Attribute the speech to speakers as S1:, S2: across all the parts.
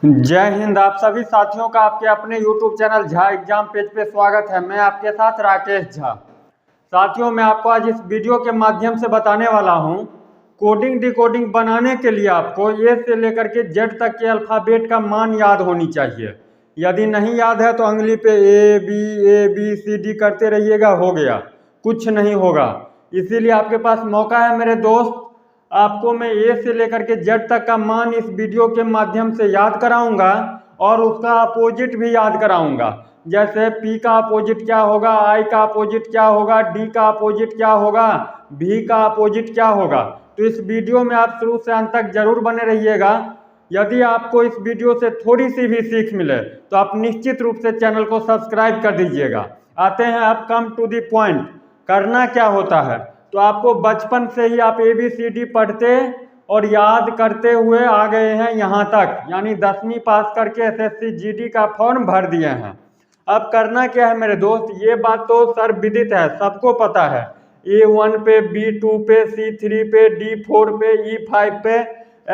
S1: जय हिंद। आप सभी साथियों का आपके अपने YouTube channel Jha exam page पे स्वागत है। मैं आपके साथ राकेश झा। साथियों, मैं आपको आज इस वीडियो के माध्यम से बताने वाला हूं, कोडिंग डिकोडिंग बनाने के लिए आपको ए से लेकर के जेड तक के अल्फ़ाबेट का मान याद होनी चाहिए। यदि नहीं याद है तो अंगुली पे ए बी सी डी करते रहिएगा, हो गया, कुछ नहीं होगा। इसीलिए आपके पास मौका है मेरे दोस्त, आपको मैं ए से लेकर के जेड तक का मान इस वीडियो के माध्यम से याद कराऊंगा और उसका अपोजिट भी याद कराऊंगा। जैसे पी का अपोजिट क्या होगा, आई का अपोजिट क्या होगा, डी का अपोजिट क्या होगा, भी का अपोजिट क्या होगा। तो इस वीडियो में आप शुरू से अंत तक जरूर बने रहिएगा। यदि आपको इस वीडियो से थोड़ी सी भी सीख मिले तो आप निश्चित रूप से चैनल को सब्सक्राइब कर दीजिएगा। आते हैं, अब कम टू दी पॉइंट। करना क्या होता है, तो आपको बचपन से ही आप ABCD पढ़ते और याद करते हुए आ गए हैं यहाँ तक, यानी 10वीं पास करके SSC GD का फॉर्म भर दिए हैं। अब करना क्या है मेरे दोस्त, ये बात तो सर्वविदित है, सबको पता है। A1 पे, B2 पे, C3 पे, D4 पे, E5 पे,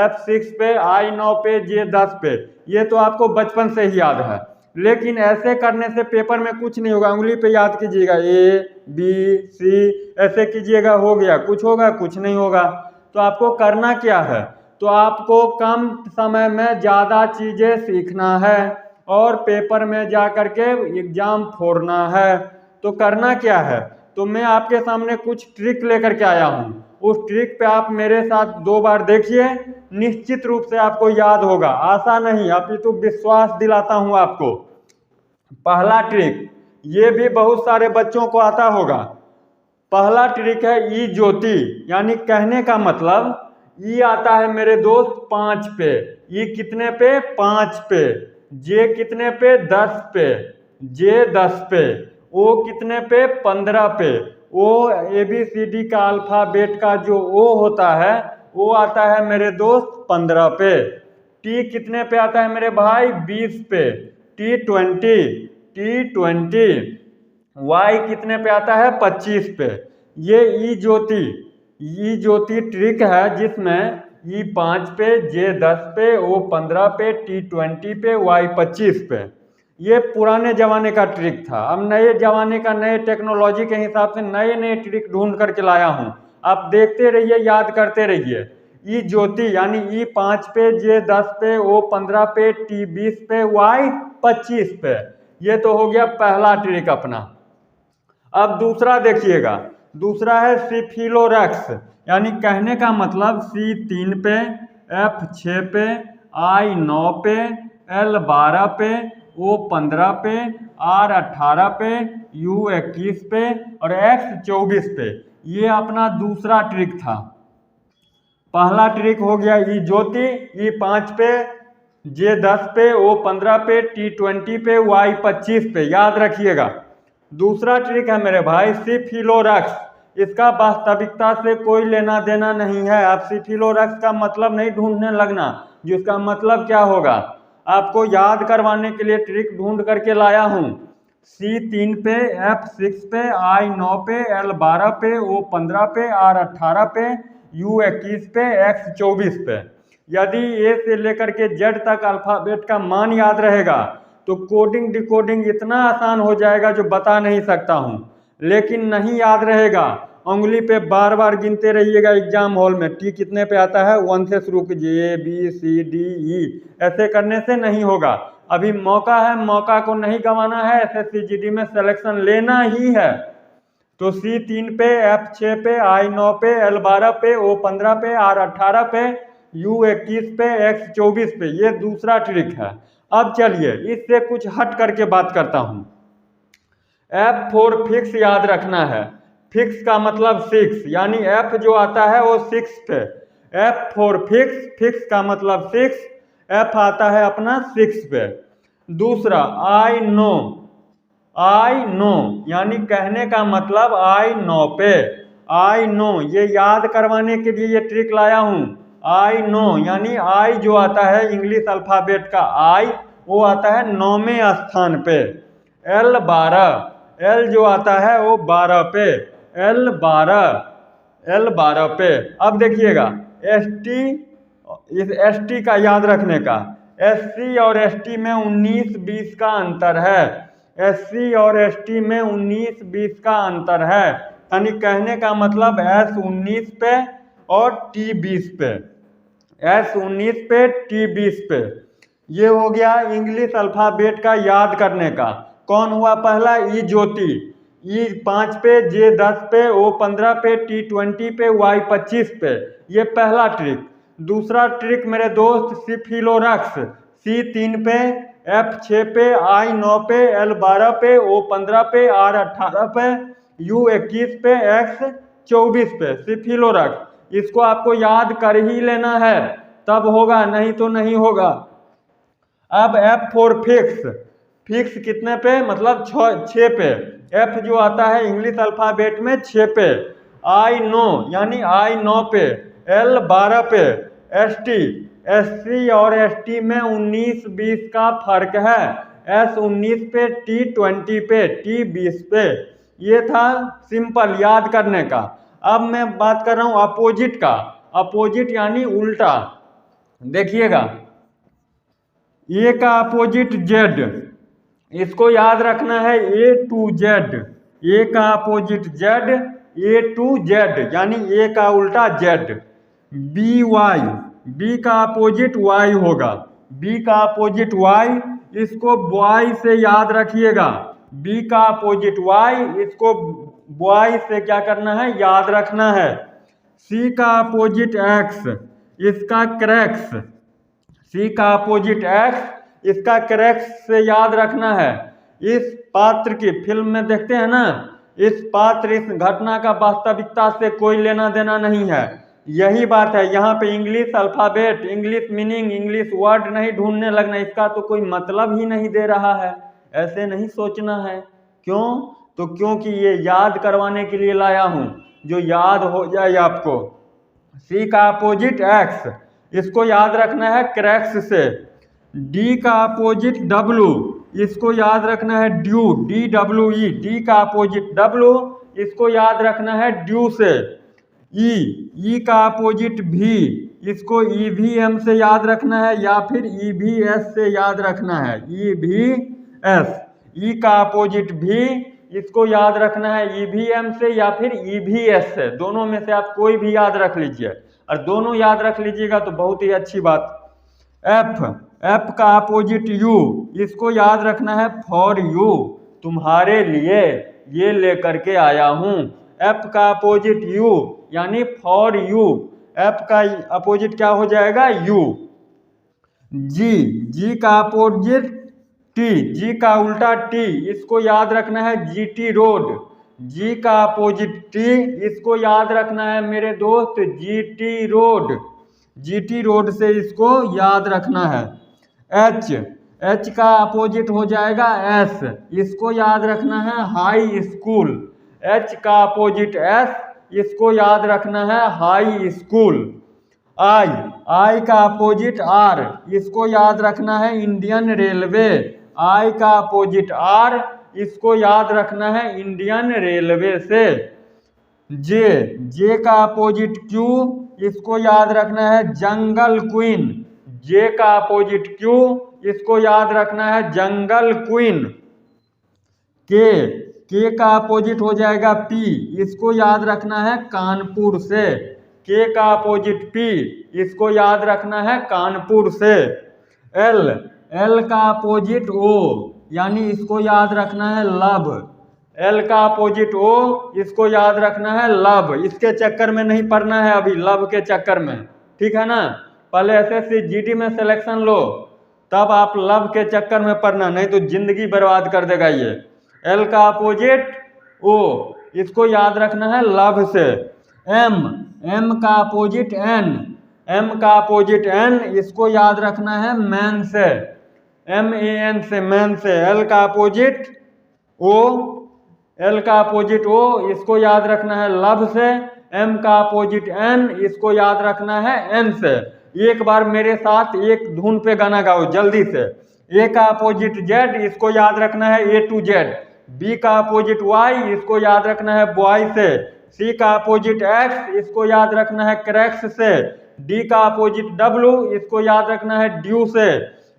S1: F6 पे, I9 पे, J10 पे, ये तो आपको बचपन से ही याद है। लेकिन ऐसे करने से पेपर में कुछ नहीं होगा। उंगली पे याद कीजिएगा, A B C ऐसे कीजिएगा, हो गया। कुछ होगा? कुछ नहीं होगा। तो आपको करना क्या है, तो आपको कम समय में ज़्यादा चीज़ें सीखना है और पेपर में जा कर के एग्जाम फोड़ना है। तो करना क्या है, तो मैं आपके सामने कुछ ट्रिक लेकर के आया हूँ। उस ट्रिक पे आप मेरे साथ 2 बार देखिए, निश्चित रूप से आपको याद होगा। आशा नहीं, अपितु विश्वास दिलाता हूँ आपको। पहला ट्रिक, ये भी बहुत सारे बच्चों को आता होगा। पहला ट्रिक है ई ज्योति, यानी कहने का मतलब ई आता है मेरे दोस्त 5 पे। ई कितने पे? 5 पे। जे कितने पे? 10 पे। जे 10 पे। ओ कितने पे? 15 पे। ओ ABCD का अल्फाबेट का जो ओ होता है वो आता है मेरे दोस्त 15 पे। टी कितने पे आता है मेरे भाई? 20 पे। T20 वाई कितने पे आता है? 25 पे। ये ई ज्योति ट्रिक है, जिसमें ई 5 पे, जे 10 पे, ओ 15 पे, T20 पे, वाई 25 पे। ये पुराने जमाने का ट्रिक था। अब नए जमाने का, नए टेक्नोलॉजी के हिसाब से नए नए ट्रिक ढूंढ करके लाया हूँ। आप देखते रहिए, याद करते रहिए। ई ज्योति यानी ई 5 पे, जे 10 पे, ओ 15 पे, T 20 पे, वाई 25 पे। ये तो हो गया पहला ट्रिक अपना। अब दूसरा देखिएगा, दूसरा है सिफिलोरैक्स, यानी कहने का मतलब C3 पे, F6 पे, I9 पे, L12 पे, O15 पे, R18 पे, U21 पे और X24 पे। ये अपना दूसरा ट्रिक था। पहला ट्रिक हो गया ई ज्योति, ई 5 पे, जे 10 पे, O15 पे, T20 पे, वाई 25 पे, याद रखिएगा। दूसरा ट्रिक है मेरे भाई सिफिलोरैक्स। इसका वास्तविकता से कोई लेना देना नहीं है। आप सिफिलोरैक्स का मतलब नहीं ढूंढने लगना, जिसका मतलब क्या होगा। आपको याद करवाने के लिए ट्रिक ढूंढ करके लाया हूँ। C3 पे, F6 पे, I9 पे, L12 पे, O15 पे, R18 पे, U21 पे, X24 पे। यदि ए से लेकर के जेड तक अल्फाबेट का मान याद रहेगा तो कोडिंग डिकोडिंग इतना आसान हो जाएगा जो बता नहीं सकता हूँ। लेकिन नहीं याद रहेगा, उंगली पे बार बार गिनते रहिएगा एग्जाम हॉल में। टी कितने पे आता है? 1 से शुरू कीजिए, ABCDE, ऐसे करने से नहीं होगा। अभी मौका है, मौका को नहीं गंवाना है। SSC GD में सिलेक्शन लेना ही है। तो C3 पे, F6 पे, I9 पे, L12 पे, O15 पे, R18 पे, U21 पे, X24 पे। ये दूसरा ट्रिक है। अब चलिए इससे कुछ हट करके बात करता हूँ। F4 फिक्स याद रखना है। फिक्स का मतलब 6, यानी F जो आता है वो 6 पे। F4 फिक्स, फिक्स का मतलब 6, F आता है अपना 6 पे। दूसरा आई नो, यानी कहने का मतलब I9 पे। I9 ये याद करवाने के लिए ये ट्रिक लाया हूँ। I9 यानी आई जो आता है इंग्लिश अल्फाबेट का आई, वो आता है 9वें स्थान पे। L12 जो आता है वो 12 पे। L12 पे। अब देखिएगा ST, इस ST का याद रखने का। SC और ST में 19-20 का अंतर है। SC और ST में 19-20 का अंतर है, यानी कहने का मतलब S 19 पे और T 20 पे, S 19 पे T 20 पे। ये हो गया इंग्लिश अल्फ़ाबेट का याद करने का। कौन हुआ पहला? ई ज्योति। ई 5 पे, J 10 पे, O 15 पे, T 20 पे, Y 25 पे। ये पहला ट्रिक। दूसरा ट्रिक मेरे दोस्त सिफिलोरक्स, C 3 पे, F 6 पे, I 9 पे, L 12 पे, O 15 पे, R 18 पे, U 21 पे, X 24 पे। सिफिलोरक्स इसको आपको याद कर ही लेना है, तब होगा, नहीं तो नहीं होगा। अब F फॉर फिक्स। फिक्स कितने पे? मतलब 6 पे। F जो आता है इंग्लिश अल्फ़ाबेट में 6 पे। I 9 यानी I 9 पे। L 12 पे। ST, SC और ST में 19-20 का फर्क है। S 19 पे, T 20 पे, T 20 पे। ये था सिंपल याद करने का। अब मैं बात कर रहा हूँ अपोजिट का। अपोजिट यानी उल्टा। देखिएगा, ए का अपोजिट जेड, इसको याद रखना है A to Z। ए का opposite Z, A to Z यानी ए का उल्टा जेड। बी वाई, बी का अपोजिट वाई होगा। बी का अपोजिट वाई, इसको बॉय से याद रखिएगा। बी का अपोजिट वाई, इसको बॉय से क्या करना है? याद रखना है। सी का अपोजिट एक्स, इसका क्रैक्स। सी का अपोजिट एक्स, इसका क्रैक्स से याद रखना है। इस पात्र की फिल्म में देखते हैं ना, इस पात्र, इस घटना का वास्तविकता से कोई लेना देना नहीं है। यही बात है, यहाँ पे English alphabet, English meaning, English word नहीं ढूंढने लगना, इसका तो कोई मतलब ही नहीं दे रहा है, ऐसे नहीं सोचना है। क्यों? तो क्योंकि ये याद करवाने के लिए लाया हूँ, जो याद हो जाए आपको। सी का अपोजिट एक्स, इसको याद रखना है क्रैक्स से। डी का अपोजिट डब्लू, इसको याद रखना है ड्यू, DWE। डी का अपोजिट डब्लू, इसको याद रखना है ड्यू से। ई का अपोजिट भी, इसको EVM से याद रखना है या फिर EVS से याद रखना है, EVS। ई का अपोजिट भी, इसको याद रखना है EVM से या फिर EVS से, दोनों में से आप कोई भी याद रख लीजिए, और दोनों याद रख लीजिएगा तो बहुत ही अच्छी बात। एफ का अपोजिट यू, इसको याद रखना है फॉर यू, तुम्हारे लिए ये लेकर के आया हूँ। एफ का अपोजिट यू यानी फॉर यू, एफ का अपोजिट क्या हो जाएगा? यू। जी का अपोजिट टी, जी का उल्टा टी, इसको याद रखना है GT रोड। जी का अपोजिट टी, इसको याद रखना है मेरे दोस्त GT रोड। GT रोड से इसको याद रखना है। एच का अपोजिट हो जाएगा S, इसको याद रखना है हाई स्कूल। H का अपोजिट S, इसको याद रखना है हाई स्कूल। आई का अपोजिट R, इसको याद रखना है इंडियन रेलवे। आई का अपोजिट R, इसको याद रखना है इंडियन रेलवे से। जे का अपोजिट Q, इसको याद रखना है जंगल क्वीन। जे का अपोजिट Q, इसको याद रखना है जंगल क्वीन। के का अपोजिट हो जाएगा P, इसको याद रखना है कानपुर से। के का अपोजिट P, इसको याद रखना है कानपुर से। एल का अपोजिट O, यानी इसको याद रखना है लव। एल का अपोजिट O, इसको याद रखना है लव। इसके चक्कर में नहीं पड़ना है अभी, लव के चक्कर में, ठीक है ना। पहले SSC GD में सिलेक्शन लो, तब आप लव के चक्कर में पड़ना, नहीं तो जिंदगी बर्बाद कर देगा ये। एल का अपोजिट O, इसको याद रखना है लव से। एम का अपोजिट N, एम का अपोजिट N, इसको याद रखना है मैन से। MAN से, मैन से। एल का अपोजिट O, एल का अपोजिट O, इसको याद रखना है लव से। M का अपोजिट N, इसको याद रखना है N से। एक बार मेरे साथ एक धुन पे गाना गाओ जल्दी से। A का अपोजिट Z, इसको याद रखना है A to Z। B का अपोजिट Y, इसको याद रखना है बॉय से। C का अपोजिट X, इसको याद रखना है क्रैक्स से। D का अपोजिट W, इसको याद रखना है ड्यू से।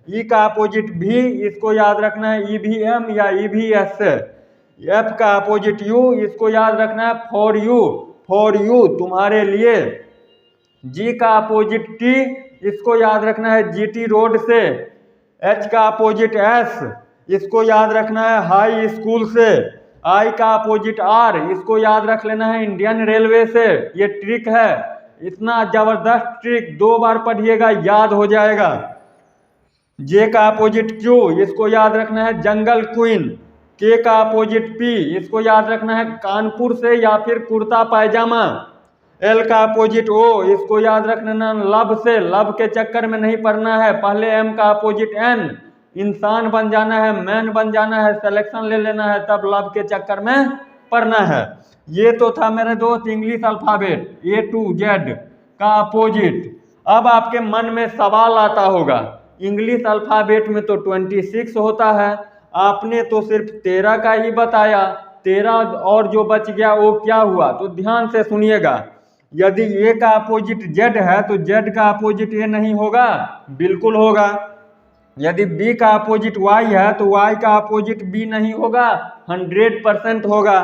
S1: ई का अपोजिट भी, इसको याद रखना है EVM या EVS। एफ का अपोजिट यू, इसको याद रखना है फॉर यू, तुम्हारे लिए। जी का अपोजिट टी, इसको याद रखना है GT रोड से। एच का अपोजिट एस, इसको याद रखना है हाई स्कूल से। आई का अपोजिट आर, इसको याद रख लेना है इंडियन रेलवे से। ये ट्रिक है, इतना जबरदस्त ट्रिक, 2 बार पढ़िएगा याद हो जाएगा। जे का अपोजिट क्यू, इसको याद रखना है जंगल क्वीन। के का अपोजिट पी, इसको याद रखना है कानपुर से या फिर कुर्ता पायजामा। एल का अपोजिट ओ, इसको याद रखना लव से, लव के चक्कर में नहीं पड़ना है। पहले एम का अपोजिट एन, इंसान बन जाना है, मैन बन जाना है, सिलेक्शन ले लेना है, तब लव के चक्कर में पढ़ना है। ये तो था मेरे दोस्त English alphabet A to Z का अपोजिट। अब आपके मन में सवाल आता होगा, इंग्लिश अल्फाबेट में तो 26 होता है, आपने तो सिर्फ 13 का ही बताया, 13 और जो बच गया वो क्या हुआ? तो ध्यान से सुनिएगा, यदि ए का अपोजिट जेड है तो जेड का अपोजिट ए नहीं होगा? बिल्कुल होगा। यदि बी का अपोजिट वाई है तो वाई का अपोजिट बी नहीं होगा? 100% होगा।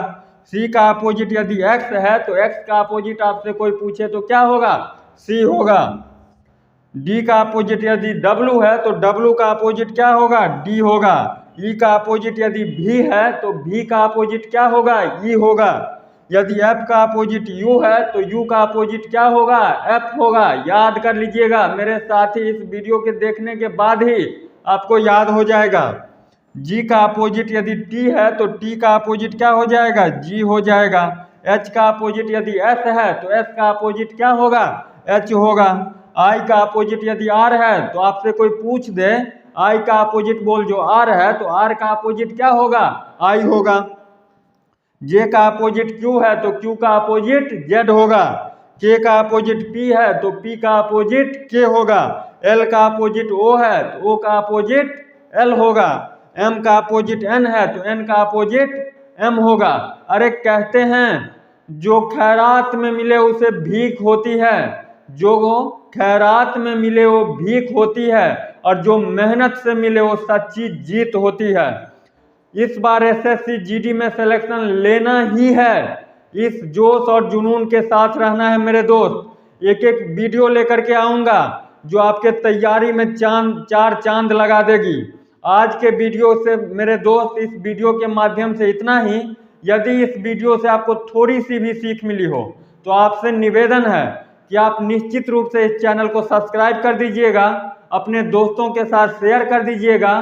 S1: सी का अपोजिट यदि एक्स है तो एक्स का अपोजिट आपसे कोई पूछे तो क्या होगा? सी होगा। डी का अपोजिट यदि डब्लू है तो डब्लू का अपोजिट क्या होगा? डी होगा। ई का अपोजिट यदि भी है तो भी का अपोजिट क्या होगा? ई होगा। यदि एफ का अपोजिट यू है तो यू का अपोजिट क्या होगा? एफ होगा। याद कर लीजिएगा मेरे साथी, इस वीडियो के देखने के बाद ही आपको याद हो जाएगा। जी का अपोजिट यदि टी है तो टी का अपोजिट क्या हो जाएगा? जी हो जाएगा। एच का अपोजिट यदि एस है तो एस का अपोजिट क्या होगा? एच होगा। आई का अपोजिट यदि आर है तो आपसे कोई पूछ दे आई का अपोजिट बोल जो आर है तो आर का अपोजिट क्या होगा? आई होगा। जे का अपोजिट क्यू है तो क्यू का अपोजिट जेड होगा। के का अपोजिट पी है तो पी का अपोजिट के होगा। एल का अपोजिट ओ है तो ओ का अपोजिट एल होगा। एम का अपोजिट एन है तो एन का अपोजिट एम होगा। अरे कहते हैं जो खैरात में मिले उसे भीख होती है, जो खैरात में मिले वो भीख होती है, और जो मेहनत से मिले वो सच्ची जीत होती है। इस बार SSC GD में सिलेक्शन लेना ही है, इस जोश और जुनून के साथ रहना है मेरे दोस्त। एक एक वीडियो लेकर के आऊँगा जो आपके तैयारी में चार चांद लगा देगी। आज के वीडियो से मेरे दोस्त, इस वीडियो के माध्यम से इतना ही। यदि इस वीडियो से आपको थोड़ी सी भी सीख मिली हो तो आपसे निवेदन है कि आप निश्चित रूप से इस चैनल को सब्सक्राइब कर दीजिएगा, अपने दोस्तों के साथ शेयर कर दीजिएगा।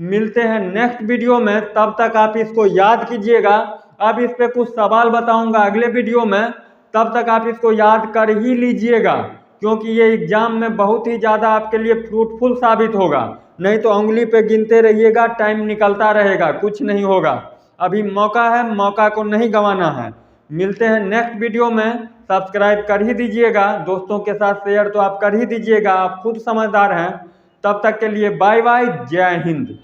S1: मिलते हैं नेक्स्ट वीडियो में, तब तक आप इसको याद कीजिएगा। अब इस पे कुछ सवाल बताऊंगा अगले वीडियो में, तब तक आप इसको याद कर ही लीजिएगा, क्योंकि ये एग्जाम में बहुत ही ज़्यादा आपके लिए फ्रूटफुल साबित होगा। नहीं तो उंगली पे गिनते रहिएगा, टाइम निकलता रहेगा, कुछ नहीं होगा। अभी मौका है, मौका को नहीं गंवाना है। मिलते हैं नेक्स्ट वीडियो में, सब्सक्राइब कर ही दीजिएगा, दोस्तों के साथ शेयर तो आप कर ही दीजिएगा, आप खुद समझदार हैं। तब तक के लिए बाय बाय, जय हिंद।